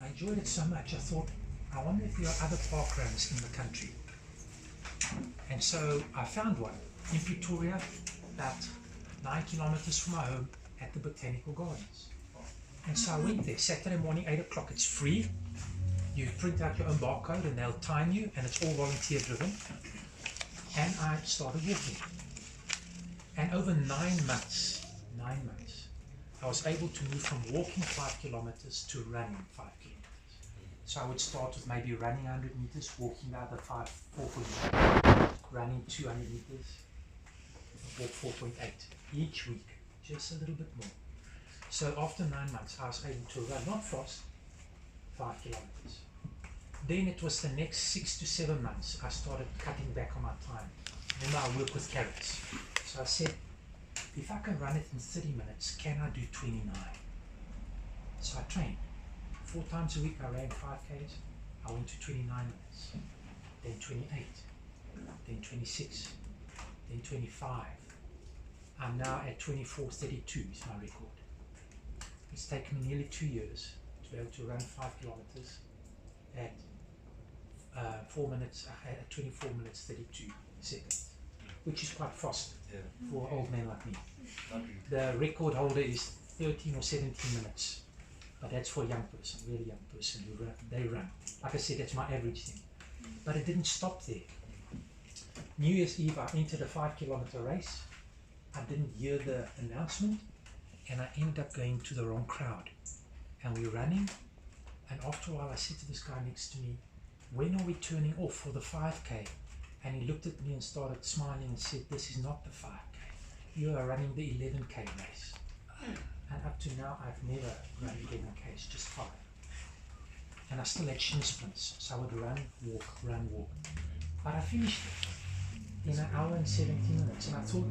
I enjoyed it so much, I thought, I wonder if there are other park runs in the country. And so I found one in Pretoria, about 9 kilometers from my home, at the Botanical Gardens. And so I went there, Saturday morning, 8 o'clock. It's free. You print out your own barcode and they'll time you, and it's all volunteer driven. And I started walking. And over 9 months, I was able to move from walking 5 kilometers to running 5 kilometers. So I would start with maybe running 100 meters, walking the other 4.8, running 200 meters, walk 4.8 each week, just a little bit more. So after 9 months, I was able to run, not fast, 5 kilometers. Then it was the next 6 to 7 months, I started cutting back on my time. Remember, I work with carrots. So I said, if I can run it in 30 minutes, can I do 29? So I trained. 4 times a week I ran 5Ks. I went to 29 minutes, then 28, then 26, then 25. I'm now at 24:32 is my record. It's taken me nearly 2 years to be able to run 5 kilometers at 4 minutes, at 24 minutes 32 seconds, which is quite fast for an old man like me. The record holder is 13 or 17 minutes, but that's for a young person, really young person who run, they run. Like I said, that's my average thing. But it didn't stop there. New Year's Eve, I entered a 5 kilometer race. I didn't hear the announcement, and I ended up going to the wrong crowd. And we're running, and after a while I said to this guy next to me, when are we turning off for the 5K? And he looked at me and started smiling and said, this is not the 5K. You are running the 11K race. And up to now, I've never run 11K, it's just 5. And I still had shin splints, so I would run, walk. But I finished it in an hour and 17 minutes. And I thought,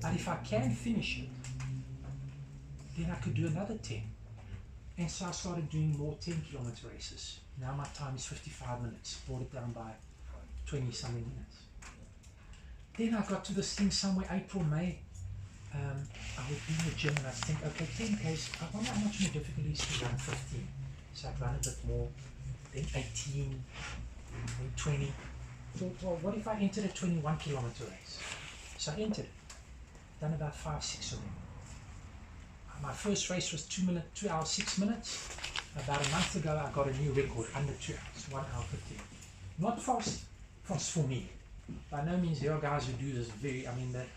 but if I can finish it, then I could do another 10. And so I started doing more 10 kilometer races. Now my time is 55 minutes, brought it down by 20 something minutes. Then I got to this thing somewhere, April, May. I would be in the gym and I'd think, okay, 10Ks, I wonder how much more difficult it is to run 15. So I'd run a bit more, then 18, then 20. So, well, what if I entered a 21 kilometer race? So I entered it, done about 5, 6 of them. My first race was 2 hours, 6 minutes. About a month ago, I got a new record, under 2 hours, 1 hour 15. Not fast for me. By no means, there are guys who do this the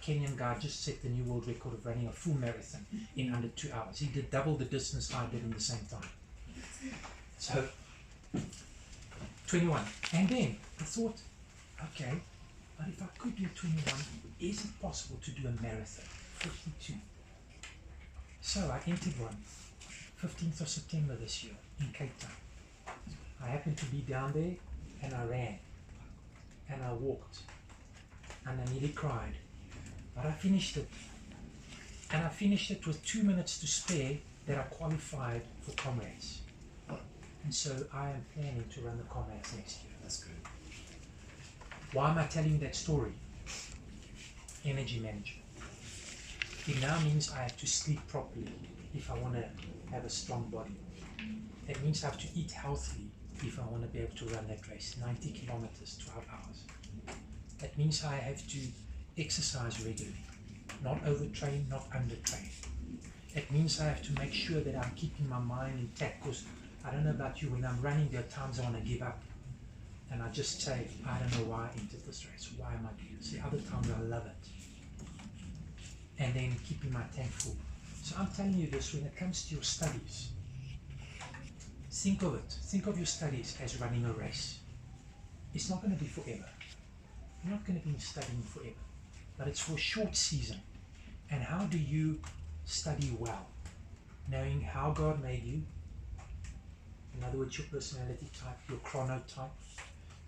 Kenyan guy just set the new world record of running a full marathon in under 2 hours. He did double the distance I did in the same time. So, 21. And then I thought, okay, but if I could do 21, is it possible to do a marathon? 52. So I entered one, 15th of September this year in Cape Town. I happened to be down there and I ran and I walked and I nearly cried, but I finished it. And I finished it with 2 minutes to spare that I qualified for Comrades. And so I am planning to run the Comrades next year. That's good. Why am I telling you that story? Energy management. It now means I have to sleep properly if I want to have a strong body. It means I have to eat healthily if I want to be able to run that race, 90 kilometers, 12 hours. That means I have to exercise regularly, not overtrain, not undertrain. It means I have to make sure that I'm keeping my mind intact, because I don't know about you, when I'm running, there are times I want to give up. And I just say, I don't know why I entered this race, why am I doing this? The other times I love it. And then keeping my tank full. So I'm telling you this, when it comes to your studies, think of it. Think of your studies as running a race. It's not going to be forever. You're not going to be studying forever. But it's for a short season. And how do you study well? Knowing how God made you. In other words, your personality type, your chronotype.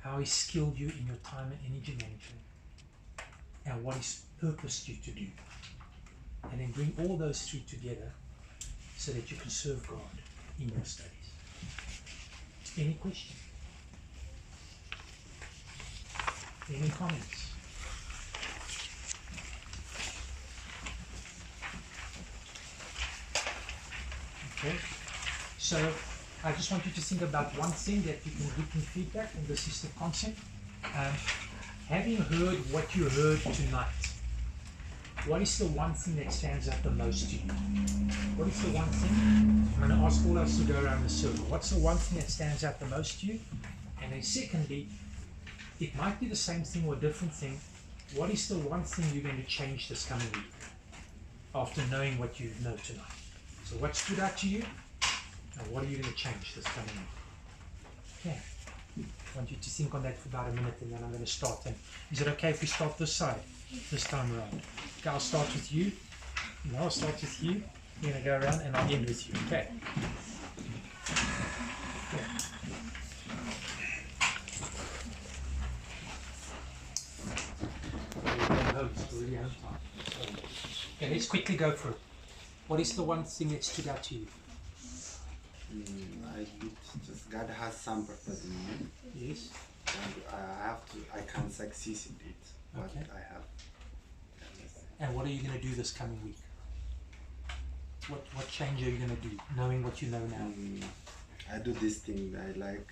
How He skilled you in your time and energy management. And what He's purposed you to do. And then bring all those three together so that you can serve God in your studies. Any questions? Any comments? Okay, so I just want you to think about one thing that you can give me feedback, and this is the concept. Having heard what you heard tonight, what is the one thing that stands out the most to you? What is the one thing? I'm going to ask all of us to go around the circle. What's the one thing that stands out the most to you? And then secondly, it might be the same thing or a different thing. What is the one thing you're going to change this coming week after knowing what you know tonight? So what stood out to you? And what are you going to change this coming week? Okay. I want you to think on that for about a minute, and then I'm going to start. And is it okay if we start this side this time around? Okay, I'll start with you. No, I'll start with you. We're going to go around and I'll end with you. Okay. Okay, let's quickly go through it. What is the one thing that stood out to you? Just God has some purpose in me. Yes. And I can succeed in it. What Okay. I have. And what are you going to do this coming week? What change are you going to do, knowing what you know now? I do this thing. I like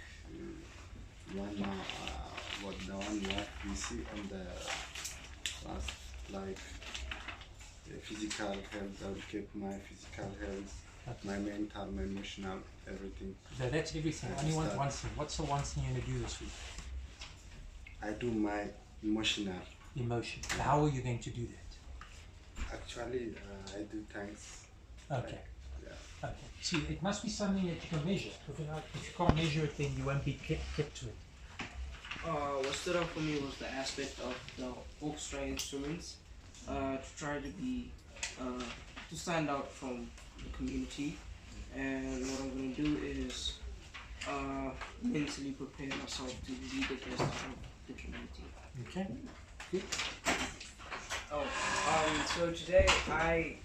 what the one we see on the last, like physical health. I will keep my physical health, my mental, my emotional, everything. So that's everything. I only want one thing. What's the one thing you're going to do this week? I do my emotional. Emotion. How are you going to do that? Actually, I do thanks. Okay. Yeah. Okay. See, it must be something that you can measure. If you can't measure it, then you won't be kept to it. What stood out for me was the aspect of the orchestra instruments, to try to be, to stand out from the community. And what I'm going to do is mentally prepare myself to lead the best out of the community. Okay. Good. So today I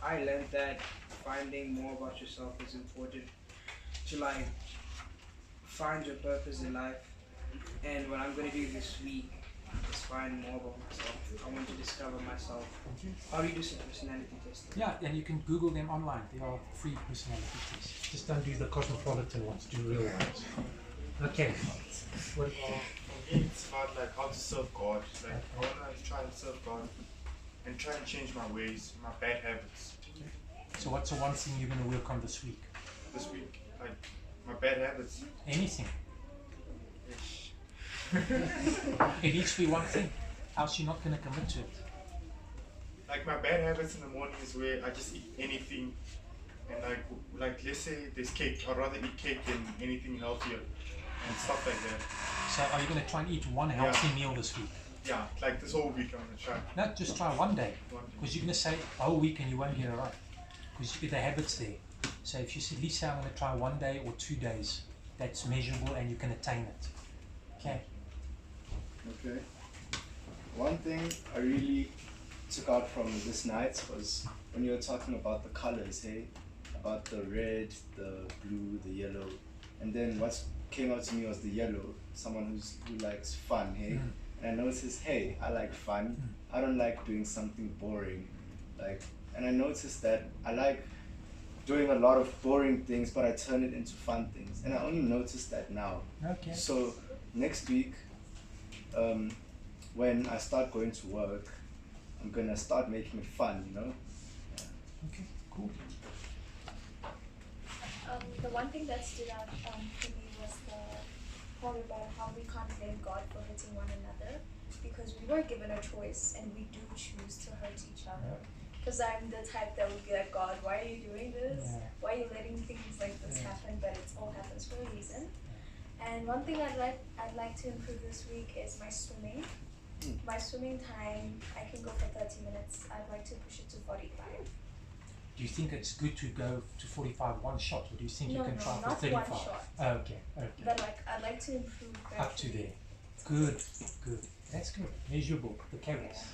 learned that finding more about yourself is important, to like find your purpose in life. And what I'm going to do this week is find more about myself. I want to discover myself. How do you do some personality testing? Yeah, and you can Google them online. They are free personality tests. Just don't do the cosmopolitan ones. Do real ones. Okay. What? For me, it's about like how to serve God. Like I want to try and serve God and try and change my ways, my bad habits. So what's the one thing you're going to work on this week? This week, like my bad habits. Anything. Ish. It needs to be one thing. Else you're not going to commit to it. Like my bad habits in the morning is where I just eat anything, and like let's say there's cake, I'd rather eat cake than anything healthier and stuff like that. So are you going to try and eat one healthy meal this week? Yeah, like this whole week I'm gonna try. No, just try one day. One day. Because you're going to say a whole week and you won't get it right. Because the habit's there. So if you at least say I'm going to try 1 day or 2 days, that's measurable and you can attain it. Okay. Okay. One thing I really took out from this night was when you were talking about the colors, hey? About the red, the blue, the yellow. And then what came out to me was the yellow, someone who likes fun, hey? And I noticed, hey, I like fun. I don't like doing something boring. And I noticed that I like doing a lot of boring things, but I turn it into fun things. And I only noticed that now. Okay. So next week, when I start going to work, I'm gonna start making it fun, you know? Okay, cool. The one thing that stood out for me was the part about how we can't blame God for hurting one another, because we were given a choice and we do choose to hurt each other. Because I'm the type that would be like, God, why are you doing this? Yeah. Why are you letting things like this happen? But it all happens for a reason. And one thing I'd like to improve this week is my swimming. My swimming time, I can go for 30 minutes. I'd like to push it to 45. Do you think it's good to go to 45 one shot, or do you think you can try for not 35? one shot. Okay. But I'd like to improve Up to there. Good. That's good. Measurable. The carrots.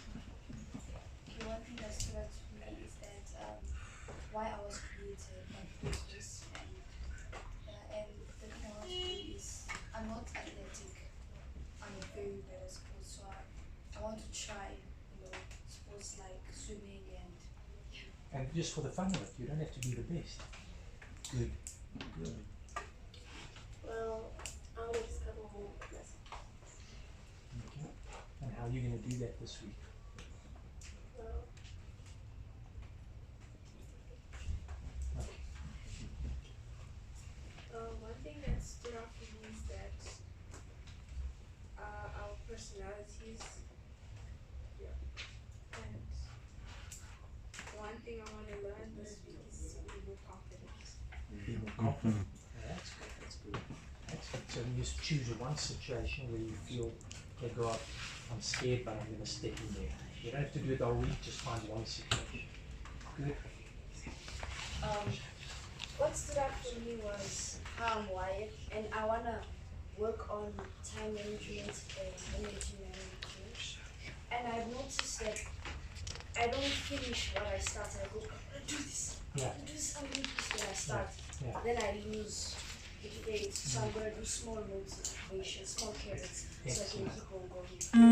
The one thing that stood out to me is that why I was created and the thing I want to do is I'm not athletic. I'm a very bad at sports, so I want to try, sports like swimming And just for the fun of it, you don't have to be the best. Good. do that this week? One thing that stood out for me is that our personalities, and one thing I want to learn this week is to be more confident. Be more confident. That's good. That's good. That's good. So you just choose one situation where you feel, okay, God, I'm scared, but I'm going to step in there. You don't have to do it all week. Just find one situation. Good. What stood out for me was how I'm wired, and I want to work on time management and energy management. And I've noticed that I don't finish what I start. I go, I'm going to do this. I'm going to do this. I'm going to do this. When I start, then I lose the faith. So I'm going to do small motivations, small carrots, so I can keep on going.